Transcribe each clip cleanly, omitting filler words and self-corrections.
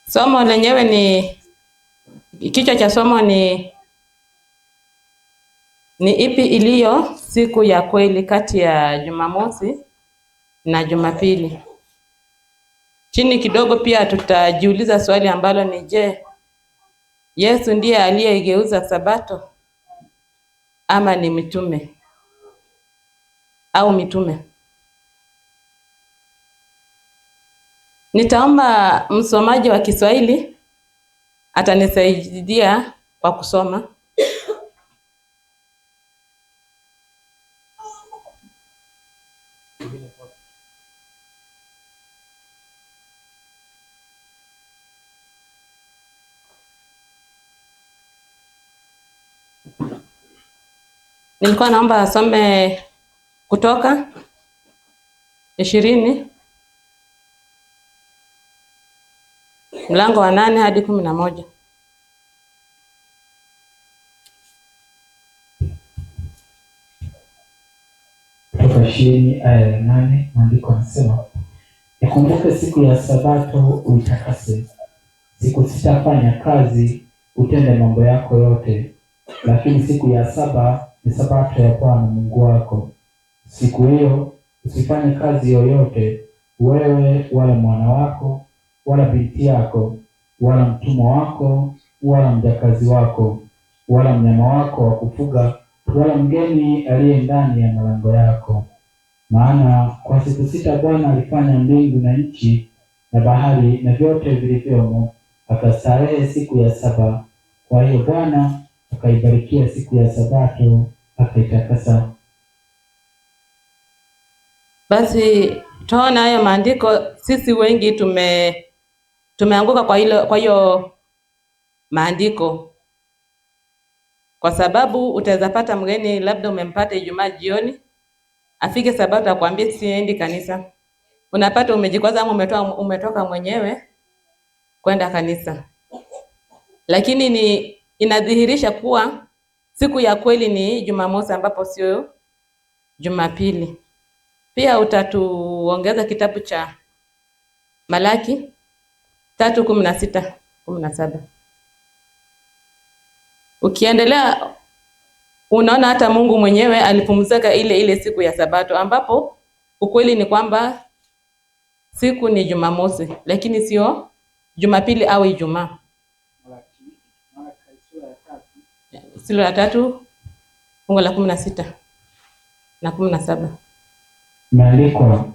Somo lenyewe kichwa cha somo ni ipi iliyo siku ya kweli kati ya Jumamosi na Jumapili. Chini kidogo pia tutajiuliza swali ambalo ni je, Yesu ndiye aliyeigeuza Sabato ama ni mitume au mitume? Nitaomba msomaji wa Kiswahili atanisaidia kwa kusoma. Nilikuwa naomba asome Kutoka 20 mlango wa 8 hadi 11. Kutoka 20 aya ya 8, maandiko yanasema, "Ikumbuke siku ya Sabato uitakase. Siku sita fanya kazi, utende mambo yako yote, lakini siku ya saba ni Sabato ya Bwana Mungu wako. Siku hiyo usifanye kazi yoyote, wewe wala mwana wako wala binti yako wala mtumwa wako wala mjakazi wako wala mnyama wako wa kufuga wala mgeni aliye ndani ya malango yako. Maana kwa siku sita Bwana alifanya mbingu na nchi na bahari na vyote vilivyomo, akastarehe siku ya saba. Kwa hiyo Bwana akaibarikia siku ya Sabato akaitakasa." Basi tunaona hayo maandiko, sisi wengi tumeanguka kwa hiyo maandiko, kwa sababu utaweza pata mgeni, labda umempata Ijumaa jioni, afike Sabato akwambie siendi kanisa. Unapata umejikwaza ama umetoka mwenyewe kwenda kanisa. Lakini inadhihirisha kuwa siku ya kweli ni Jumamosi ambapo sio Jumapili. Pia utatuongeza kitabu cha Malaki 3:16-17. Ukiendelea unaona hata Mungu mwenyewe alipumzika ile siku ya Sabato, ambapo ukweli ni kwamba siku ni Jumamosi lakini sio Jumapili au Ijumaa. Sura ya 3 fungu la 16 na 17. Maandiko,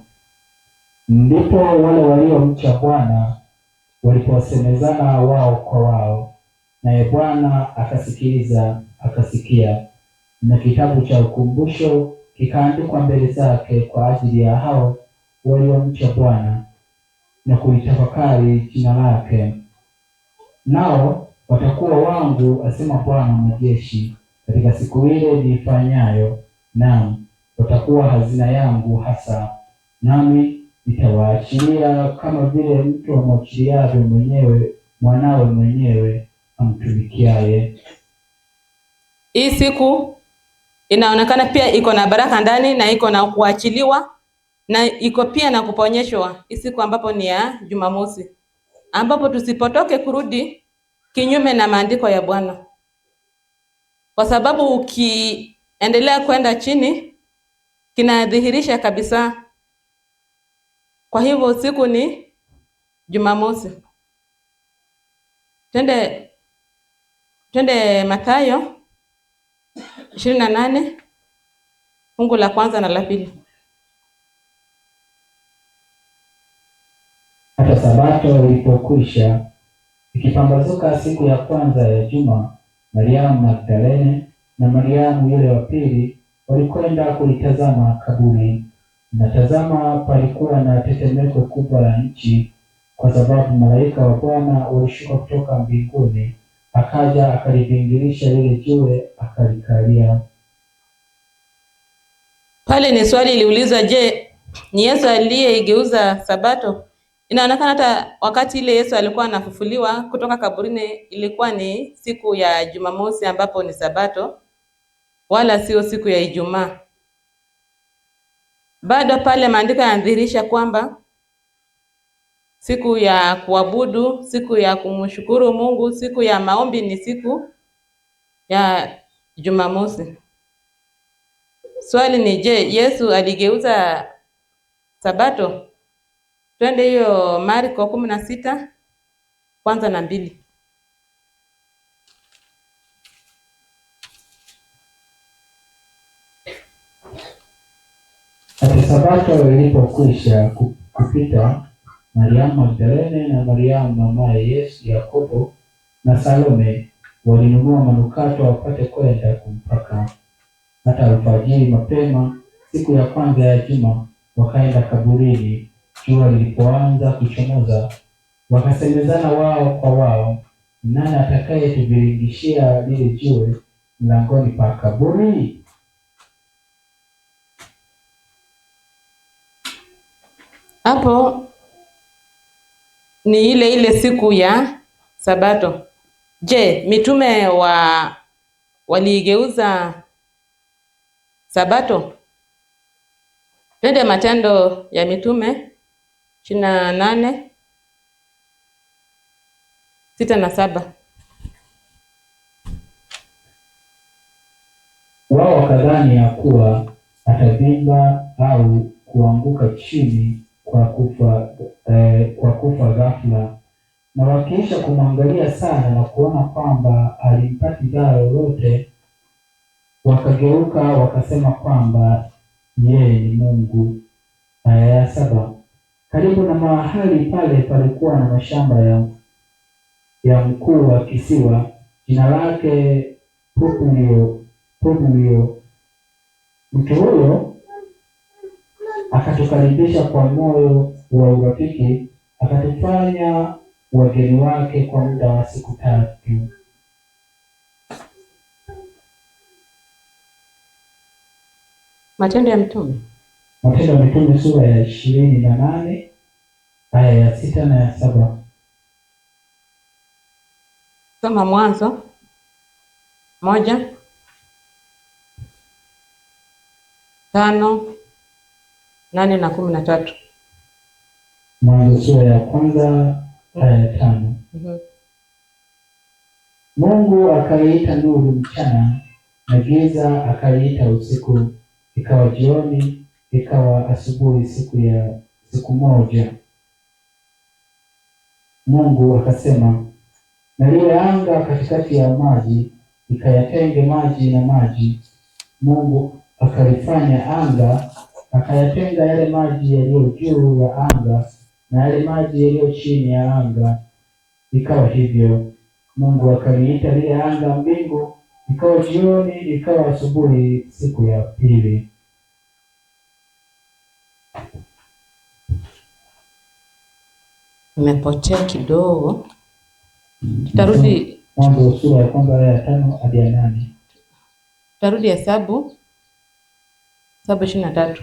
"Ndipo wale waliomcha Bwana waliposemezana wao kwa wao, naye Bwana akasikiliza akasikia, na kitabu cha ukumbusho kikaandikwa mbele zake kwa ajili ya hao waliomcha Bwana na kulitafakari jina lake. Nao watakuwa wangu, asema Bwana wa majeshi, katika siku ile niifanyayo, naam, watakuwa hazina yangu hasa, nami nitawaachilia kama vile mtu amwachiliavyo mwanawe mwenyewe amtumikiaye." Hii siku inaonekana pia iko na baraka ndani na iko na kuachiliwa na iko pia na kuponyeshwa. Hii siku ambapo ni ya Jumamosi, ambapo tusipotoke kurudi kinyume na maandiko ya Bwana, kwa sababu ukiendelea kwenda chini kinadhihirisha kabisa. Kwa hivyo siku ni Jumamosi. Twende Mathayo 28 fungu la 1 na la 2. "Hata Sabato ilipokwisha, ikipambazuka siku ya kwanza ya juma, Mariamu Magdalene na Mariamu yule wa pili walikwenda kulitazama kaburi. Na tazama, palikuwa na tetemeko kubwa la nchi, kwa sababu malaika wa Bwana walishuka kutoka mbinguni, akaja akalivingirisha lile jiwe akalikalia." Pale ni swali liulizwa, je, ni Yesu aliyeigeuza Sabato? Inaonekana hata wakati ile Yesu alikuwa anafufuliwa kutoka kaburini ilikuwa ni siku ya Jumamosi ambapo ni Sabato, wala sio siku ya Ijumaa. Bado pale maandiko yanadhihirisha kwamba siku ya kuabudu, siku ya kumshukuru Mungu, siku ya maombi ni siku ya Jumamosi. Swali ni je, Yesu aligeuza Sabato? Twende hiyo Marko 16:1-2. Hata Sabato ilipokwisha kupita, Mariamu Magdalene na Mariamu mamaye Yesu, Yakobo na Salome walinunua manukato wapate kwenda kumpaka. Hata alfajiri mapema siku ya kwanza ya juma wakaenda kaburini, jua lilipoanza kuchomoza. Wakasemezana wao kwa wao, nani atakayetuviringishia lile jiwe mlangoni pa kaburi? Hapo ni ile siku ya Sabato. Je, mitume waligeuza Sabato? Twende Matendo ya Mitume 28:6-7. Wao wakadhani ya kuwa atavimba au kuanguka chini kwa kufa ghafla, na wakiisha kumwangalia sana na kuona kwamba alimpati dhara lolote, wakageuka wakasema kwamba yeye ni Mungu. Aya ya 7. Karibu na mahali pale palikuwa na mashamba ya mkuu wa kisiwa, jina lake Publio. Mtu huyo akatukaribisha kwa moyo wa urafiki, akatufanya wageni wake kwa muda wa siku 3. Matendo ya Mitume Sura ya 28 aya ya 6 na ya 7. Soma Mwanzo 1:5-8-13. Mwanzo sura ya kwanza aya ya 5. Mungu akaiita nuru mchana, na giza akaiita usiku. Ikawa jioni, ikawa asubuhi, siku moja. Mungu akasema, na liwe anga katikati ya maji, ikayatenge maji na maji. Mungu akalifanya anga, akayatenga yale maji yaliyo juu ya anga na yale maji yaliyo chini ya anga. Ikawa hivyo. Mungu akaliita lile anga mbingu. Ikawa jioni, ikawa asubuhi, siku ya pili. Nimepotea kidogo. Tutarudi Mwanzo sura ya kwanza aya ya 5-8. Tutarudi Hesabu 23.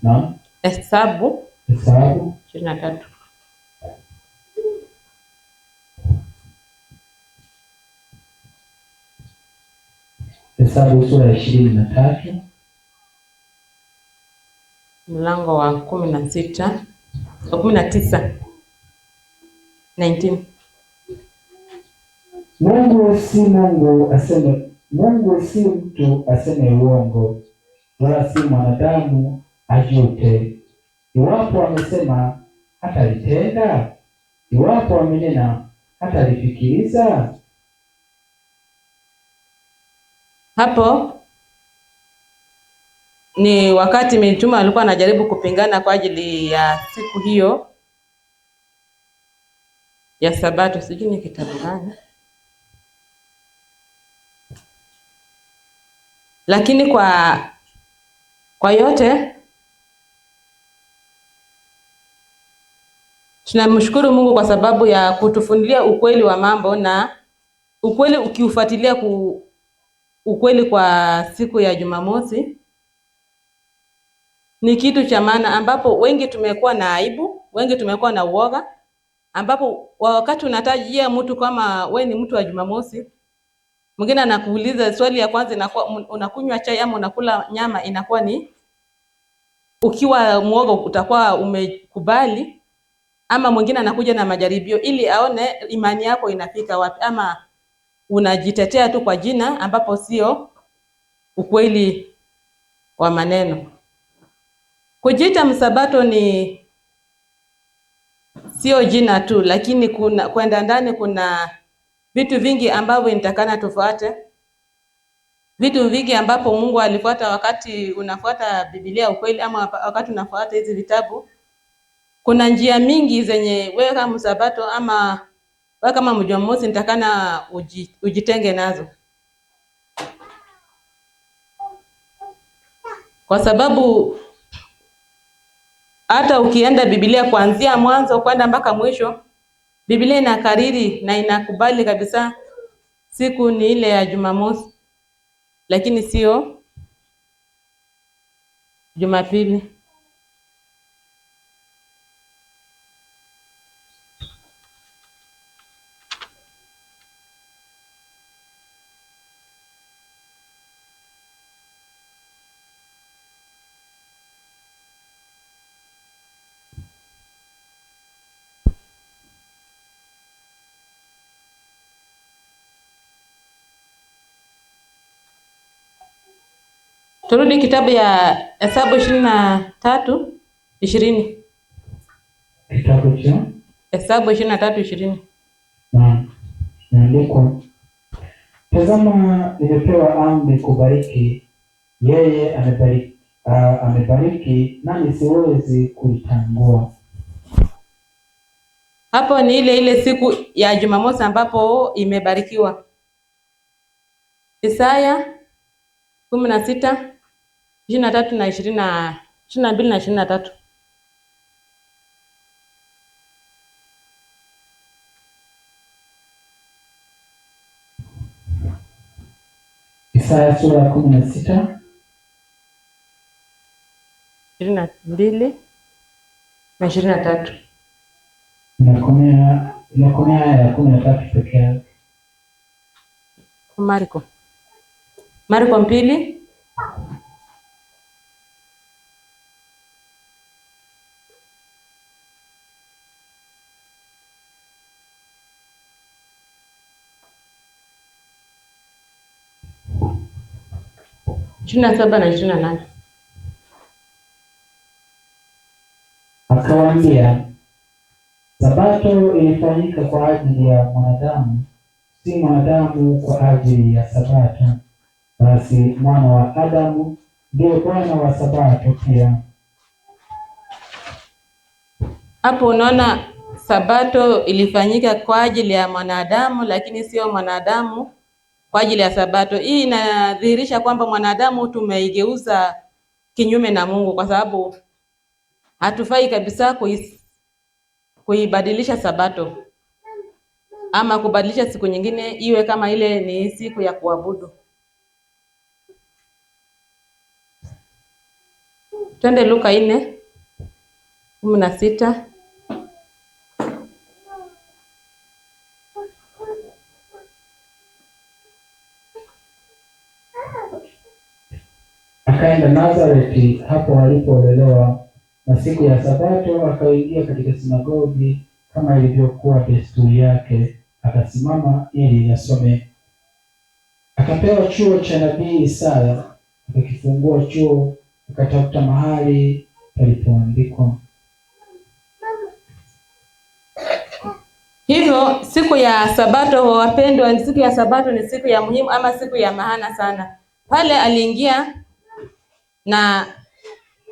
Naam. Hesabu 23. Hesabu sura ya 23 mlango wa 19. 19. Mungu si mtu aseme uongo, wala si mwanadamu ajute. Iwapo amesema hatalitenda? Iwapo amenena hatalifikiriza? Hapo ni wakati mitume walikuwa wanajaribu kupingana kwa ajili ya siku hiyo ya Sabato. Sijui ni kitabu gani, lakini kwa yote tunamshukuru Mungu kwa sababu ya kutufundia ukweli wa mambo, na ukweli ukiufuatilia ukweli kwa siku ya Jumamosi ni kitu cha maana, ambapo wengi tumekuwa na aibu, wengi tumekuwa na uoga, ambapo wakati unatajia mtu kama we ni mtu wa Jumamosi, mwingine anakuuliza swali ya kwanza inakuwa unakunywa chai ama unakula nyama, inakuwa ni ukiwa muoga utakuwa umekubali ama mwingine anakuja na majaribio ili aone imani yako inafika wapi, ama unajitetea tu kwa jina ambapo sio ukweli wa maneno. Kujiita msabato ni sio jina tu, lakini kwenda ndani kuna vitu vingi ambavyo nitakana tufuate. Vitu vingi ambapo Mungu alifuata wakati unafuata Biblia ukweli, ama wakati unafuata hizi vitabu. Kuna njia mingi zenye wewe kama msabato ama wewe kama mjumamosi nitakana ujitenge nazo. Kwa sababu hata ukienda Biblia kuanzia mwanzo kwenda mpaka mwisho, Biblia inakariri na inakubali kabisa siku ni ile ya Jumamosi, lakini sio Jumapili. Turudi kitabu ya Hesabu 23:20. Kitabu cha Hesabu 23:20. Naandikwa, tazama nimepewa amri kubariki, yeye amebariki nami siwezi kuitangua. Hapo ni ile siku ya Jumamosi ambapo imebarikiwa. Isaya 16:23 na 22 na 23. Isaya sura ya 16 22 na 23. Inakomea aya ya 13 peke yake. Marko 2. Ishirini na 7 na 28. Akawaambia, Sabato ilifanyika kwa ajili ya mwanadamu, si mwanadamu kwa ajili ya Sabato. Basi mwana wa Adamu ndiye Bwana wa Sabato pia. Hapo unaona Sabato ilifanyika kwa ajili ya mwanadamu, lakini sio mwanadamu kwa ajili ya Sabato. Hii inadhihirisha kwamba mwanadamu tumeigeuza kinyume na Mungu, kwa sababu hatufai kabisa kuibadilisha Sabato ama kubadilisha siku nyingine iwe kama ile ni siku ya kuabudu. Twende Luka 4:16. Akaenda Nazareti, hapo walipolelewa, na siku ya Sabato akaingia katika sinagogi kama ilivyokuwa desturi yake, akasimama ili asome. Akapewa chuo cha nabii Isaya, akakifungua chuo, akatafuta mahali palipoandikwa. Hivyo siku ya Sabato, wapendwa, siku ya Sabato ni siku ya muhimu ama siku ya maana sana. Pale aliingia na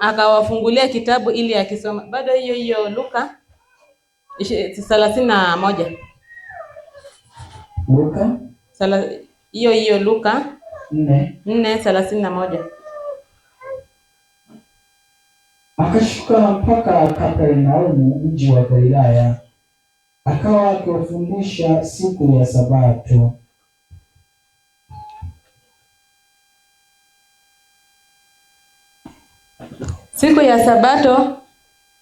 akawafungulia kitabu ili akisoma. Bado hiyo Luka 31. Luka hiyo Luka 4:31. Akashuka mpaka Kapernaumu, mji wa Galilaya, akawa akiwafundisha siku ya Sabato. Siku ya Sabato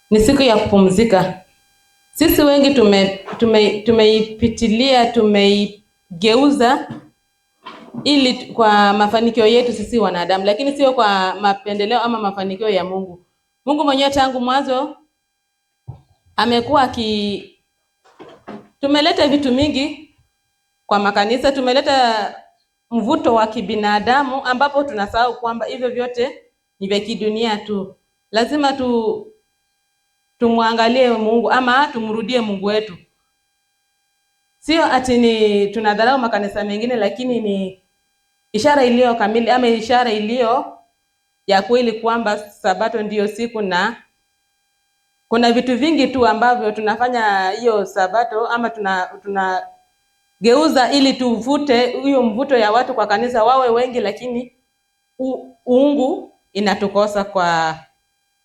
ni siku ya kupumzika. Sisi wengi tumeipitilia, tumeigeuza ili kwa mafanikio yetu sisi wanadamu, lakini sio kwa mapendeleo ama mafanikio ya Mungu. Mungu mwenyewe tangu mwanzo amekuwa tumeleta vitu mingi kwa makanisa, tumeleta mvuto wa kibinadamu ambapo tunasahau kwamba hivyo vyote ni vya kidunia tu. Lazima tumwangalie Mungu ama tumrudie Mungu wetu. Sio ati ni tunadharau makanisa mengine, lakini ni ishara iliyo kamili ama ishara iliyo ya kweli kwamba Sabato ndiyo siku, na kuna vitu vingi tu ambavyo tunafanya hiyo Sabato ama tunageuza ili tuvute hiyo mvuto ya watu kwa kanisa wawe wengi, lakini uungu inatukosa kwa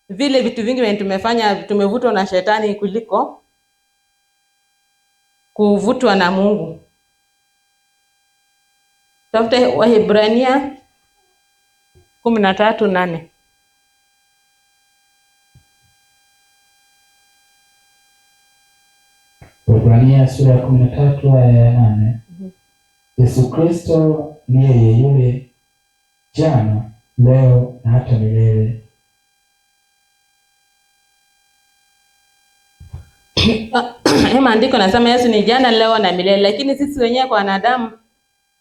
vile vitu vingi wenye tumefanya. Tumevutwa na shetani kuliko kuvutwa na Mungu. Tafuta Waebrania 13:8. Waebrania sura ya 13 aya ya 8. Yesu Kristo ni yeye yule jana, leo na hata milele. Maandiko nasema Yesu ni jana, leo na milele, lakini sisi wenyewe kwa wanadamu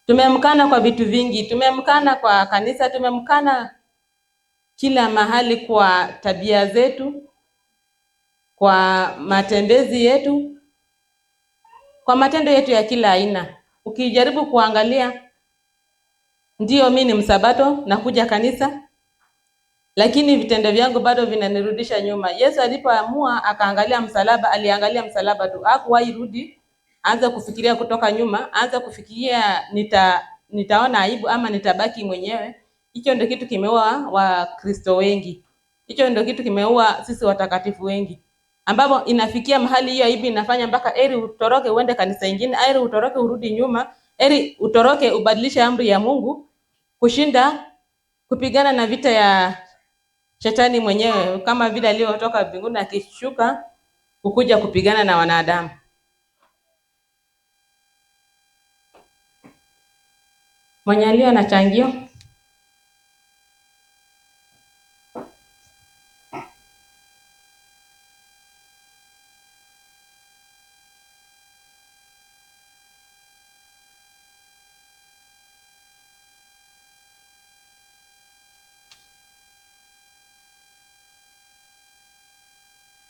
tumemkana kwa vitu vingi. Tumemkana kwa kanisa, tumemkana kila mahali kwa tabia zetu, kwa matendezi yetu, kwa matendo yetu ya kila aina. Ukijaribu kuangalia, ndio mimi ni msabato na kuja kanisa, lakini vitendo vyangu bado vinanirudisha nyuma. Yesu alipoamua akaangalia msalaba, aliangalia msalaba tu. Hakuwahi rudi anza kufikiria kutoka nyuma, anza kufikiria nitaona aibu ama nitabaki mwenyewe. Hicho ndio kitu kimeua Wakristo wengi. Hicho ndio kitu kimeua sisi watakatifu wengi, ambapo inafikia mahali hiyo aibu inafanya mpaka eri utoroke uende kanisa ingine, eri utoroke urudi nyuma, eri utoroke ubadilishe amri ya Mungu kushinda kupigana na vita ya shetani mwenyewe, kama vile aliyotoka mbinguni akishuka kukuja kupigana na wanadamu. Mwenye alio na changio.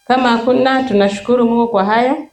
Kama hakuna, tunashukuru Mungu kwa hayo.